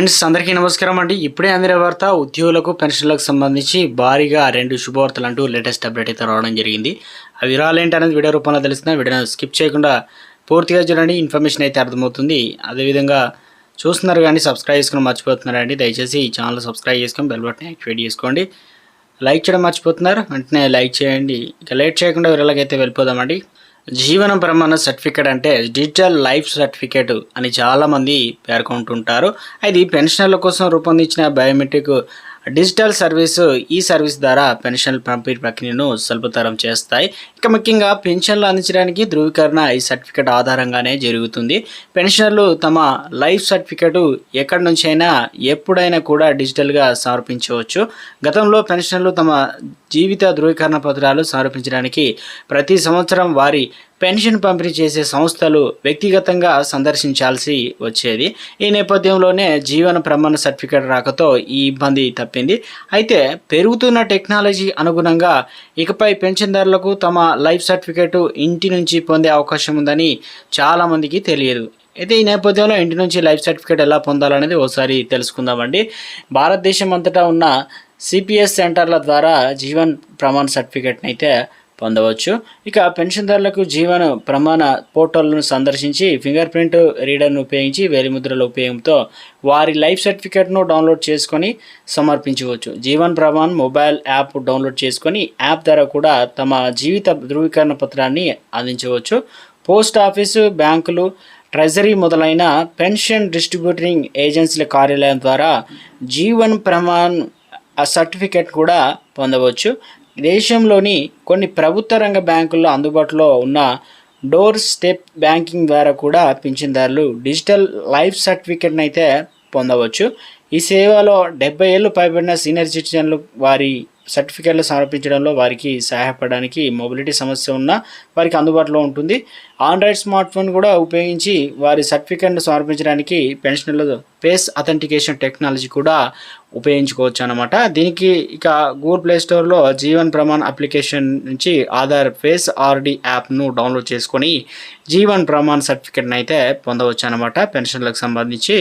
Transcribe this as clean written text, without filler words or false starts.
Friends అందరికీ నమస్కారం అండి. ఇప్పుడే అందిన వార్త ఉద్యోగులకు పెన్షన్లకు సంబంధించి భారీగా 2 శుభవార్తలు అంటూ లేటెస్ట్ అప్డేట్ అయితే రావడం జరిగింది. ఆ వివరాలు ఏంటనేది వీడియో రూపంలో తెలుస్తుంది. వీడియోని స్కిప్ చేయకుండా పూర్తిగా చూడండి, ఇన్ఫర్మేషన్ అయితే అర్థమవుతుంది. అదేవిధంగా చూస్తున్నారు కానీ సబ్స్క్రైబ్ చేసుకుని మర్చిపోతున్నారండి. దయచేసి ఈ ఛానల్ సబ్స్క్రైబ్ చేసుకొని బెల్ బటన్ యాక్టివేట్ చేసుకోండి. లైక్ చేయడం మర్చిపోతున్నారు, వెంటనే లైక్ చేయండి. ఇక లేట్ చేయకుండా వివరాలకైతే వెళ్ళిపోదామండి. జీవన ప్రమాణ సర్టిఫికేట్ అంటే డిజిటల్ లైఫ్ సర్టిఫికేట్ అని చాలామంది పేర్కొంటుంటారు. అది పెన్షనర్ల కోసం రూపొందించిన బయోమెట్రిక్ డిజిటల్ సర్వీసు. ఈ సర్వీస్ ద్వారా పెన్షన్ పంపిణీ ప్రక్రియను సులభతరం చేస్తాయి. ఇక ముఖ్యంగా పెన్షన్లు అందించడానికి ధృవీకరణ ఈ సర్టిఫికేట్ ఆధారంగానే జరుగుతుంది. పెన్షనర్లు తమ లైఫ్ సర్టిఫికేట్ ఎక్కడి నుంచి అయినా ఎప్పుడైనా కూడా డిజిటల్గా సమర్పించవచ్చు. గతంలో పెన్షనర్లు తమ జీవిత ధృవీకరణ పత్రాలు సమర్పించడానికి ప్రతి సంవత్సరం వారి పెన్షన్ పంపిణీ చేసే సంస్థలు వ్యక్తిగతంగా సందర్శించాల్సి వచ్చేది. ఈ నేపథ్యంలోనే జీవన ప్రమాణ సర్టిఫికేట్ రాకతో ఈ ఇబ్బంది తప్పింది. అయితే పెరుగుతున్న టెక్నాలజీ అనుగుణంగా ఇకపై పెన్షన్దారులకు తమ లైఫ్ సర్టిఫికేట్ ఇంటి నుంచి పొందే అవకాశం ఉందని చాలామందికి తెలియదు. అయితే ఈ నేపథ్యంలో ఇంటి నుంచి లైఫ్ సర్టిఫికేట్ ఎలా పొందాలనేది ఒకసారి తెలుసుకుందామండి. భారతదేశం అంతటా ఉన్న సిపిఎస్ సెంటర్ల ద్వారా జీవన్ ప్రమాణ సర్టిఫికేట్ని అయితే పొందవచ్చు. ఇక పెన్షన్దారులకు జీవన ప్రమాణ పోర్టల్ను సందర్శించి ఫింగర్ ప్రింట్ రీడర్ను ఉపయోగించి వేలిముద్రల ఉపయోగంతో వారి లైఫ్ సర్టిఫికేట్ను డౌన్లోడ్ చేసుకొని సమర్పించవచ్చు. Jeevan Pramaan mobile app download చేసుకొని యాప్ ద్వారా కూడా తమ జీవిత ధృవీకరణ పత్రాన్ని అందించవచ్చు. పోస్ట్ ఆఫీసు, బ్యాంకులు, ట్రెజరీ మొదలైన పెన్షన్ డిస్ట్రిబ్యూటింగ్ ఏజెన్సీల కార్యాలయం ద్వారా జీవన్ ప్రమాణ్ సర్టిఫికేట్ కూడా పొందవచ్చు. దేశంలోని కొన్ని ప్రభుత్వ రంగ బ్యాంకుల్లో అందుబాటులో ఉన్న డోర్ స్టెప్ బ్యాంకింగ్ ద్వారా కూడా పింఛన్దారులు డిజిటల్ లైఫ్ సర్టిఫికేట్ని అయితే పొందవచ్చు. ఈ సేవలో 70 ఏళ్ళు పైబడిన సీనియర్ సిటిజన్లు వారి సర్టిఫికేట్లు సమర్పించడంలో వారికి సహాయపడడానికి మొబిలిటీ సమస్య ఉన్న వారికి అందుబాటులో ఉంటుంది. ఆండ్రాయిడ్ స్మార్ట్ ఫోన్ కూడా ఉపయోగించి వారి సర్టిఫికేట్ను సమర్పించడానికి పెన్షనర్లు ఫేస్ అథెంటికేషన్ టెక్నాలజీ కూడా ఉపయోగించుకోవచ్చు అన్నమాట. దీనికి ఇక గూగుల్ ప్లే స్టోర్లో జీవన్ ప్రమాణ్ అప్లికేషన్ నుంచి ఆధార్ ఫేస్ ఆర్డి యాప్ను డౌన్లోడ్ చేసుకొని జీవన్ ప్రమాణ్ సర్టిఫికేట్ని అయితే పొందవచ్చు అన్నమాట పెన్షన్లకు సంబంధించి.